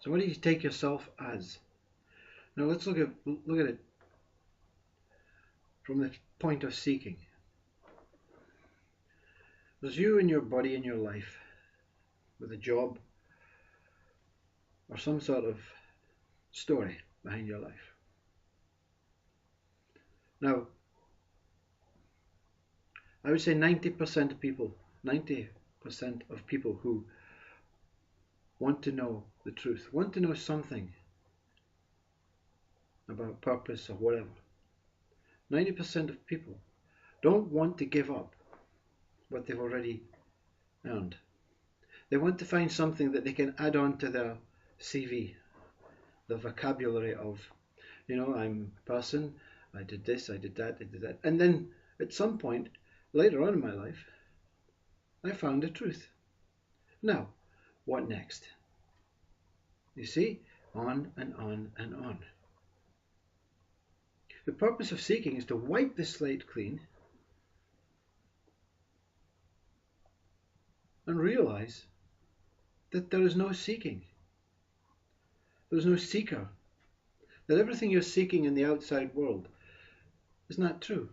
So what do you take yourself as? Now let's look at it from the point of seeking. There's you and your body and your life with a job or some sort of story behind your life. Now, I would say 90% of people who want to know the truth, want to know something about purpose or whatever. 90% of people don't want to give up what they've already earned. They want to find something that they can add on to their CV, the vocabulary of, I'm a person, I did this, I did that, I did that. And then at some point, later on in my life, I found the truth. Now, what next? You see, on and on and on. The purpose of seeking is to wipe the slate clean and realize that there is no seeking. There is no seeker. That everything you're seeking in the outside world is not true.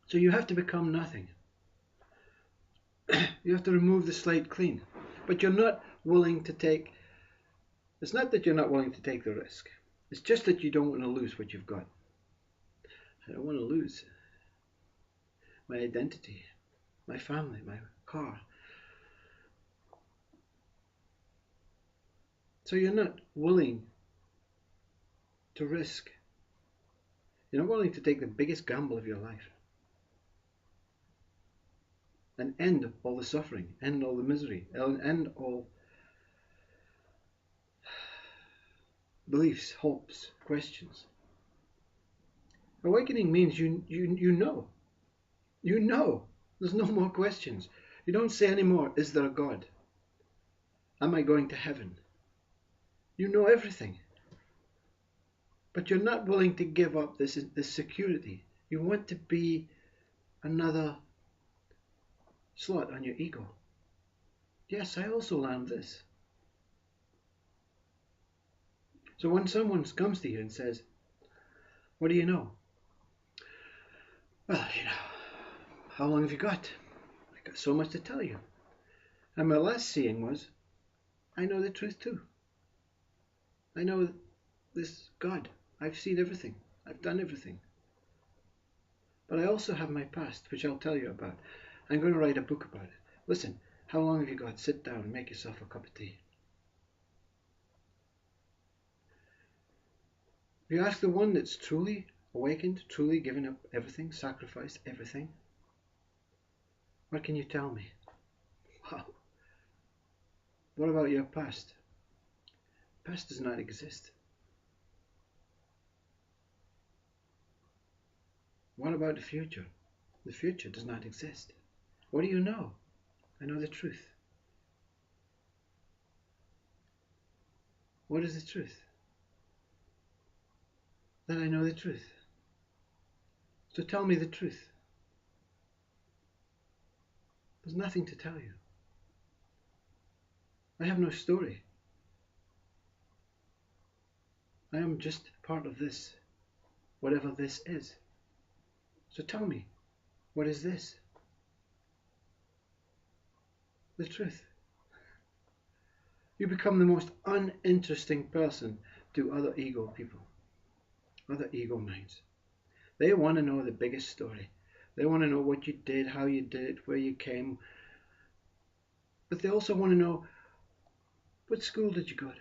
So you have to become nothing. You have to remove the slate clean. But you're not willing to take, it's not that you're not willing to take the risk. It's just that you don't want to lose what you've got. I don't want to lose my identity, my family, my car. So you're not willing to risk. You're not willing to take the biggest gamble of your life and end all the suffering, end all the misery, end all beliefs, hopes, questions. Awakening means you know. You know. There's no more questions. You don't say anymore, is there a God? Am I going to heaven? You know everything. But you're not willing to give up this security. You want to be another slot on your ego. Yes, I also learned this. So when someone comes to you and says, what do you know? Well, how long have you got? I got so much to tell you. And my last seeing was, I know the truth too. I know this God. I've seen everything. I've done everything. But I also have my past, which I'll tell you about. I'm going to write a book about it. Listen, how long have you got? Sit down and make yourself a cup of tea. If you ask the one that's truly awakened, truly given up everything, sacrificed everything, what can you tell me? Wow. What about your past? Past does not exist. What about the future? The future does not exist. What do you know? I know the truth. What is the truth? That I know the truth. So tell me the truth. There's nothing to tell you. I have no story. I am just part of this, whatever this is. So tell me, what is this? The truth. You become the most uninteresting person to other ego people, other ego minds. They want to know the biggest story. They want to know what you did, how you did it, where you came. But they also want to know, what school did you go to?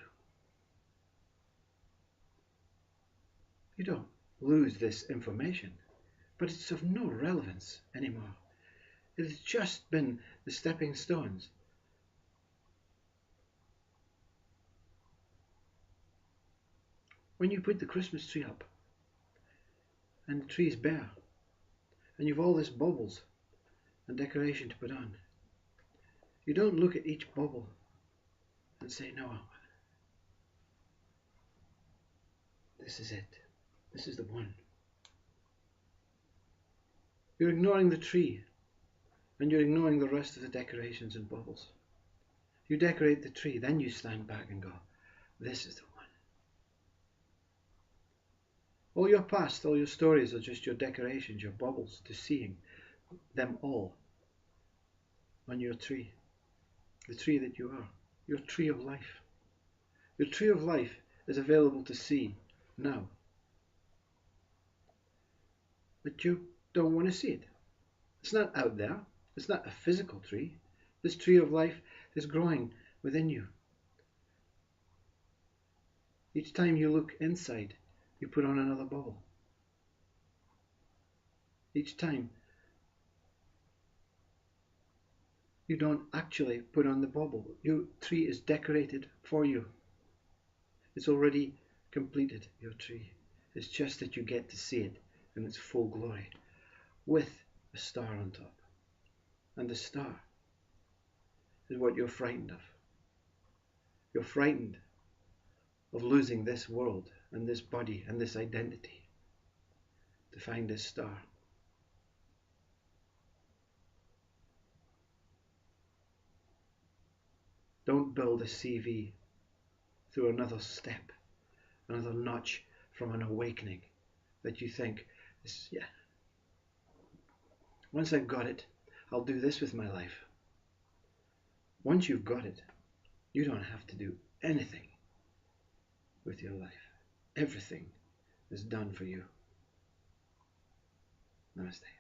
You don't lose this information, but it's of no relevance anymore. It has just been the stepping stones. When you put the Christmas tree up, and the tree is bare, and you've all these baubles and decoration to put on, you don't look at each bauble and say, no, this is it. This is the one. You're ignoring the tree, and you're ignoring the rest of the decorations and baubles. You decorate the tree, then you stand back and go, this is the one. All your past, all your stories are just your decorations, your bubbles to seeing them all on your tree. The tree that you are, your tree of life. Your tree of life is available to see now. But you don't want to see it. It's not out there. It's not a physical tree. This tree of life is growing within you. Each time you look inside, you put on another bubble. Each time you don't actually put on the bubble. Your tree is decorated for you. It's already completed, your tree. It's just that you get to see it in its full glory with a star on top. And the star is what you're frightened of. You're frightened of losing this world and this body and this identity to find this star. Don't build a CV through another step, another notch from an awakening that you think, yeah, once I've got it, I'll do this with my life. Once you've got it, you don't have to do anything with your life. Everything is done for you. Namaste.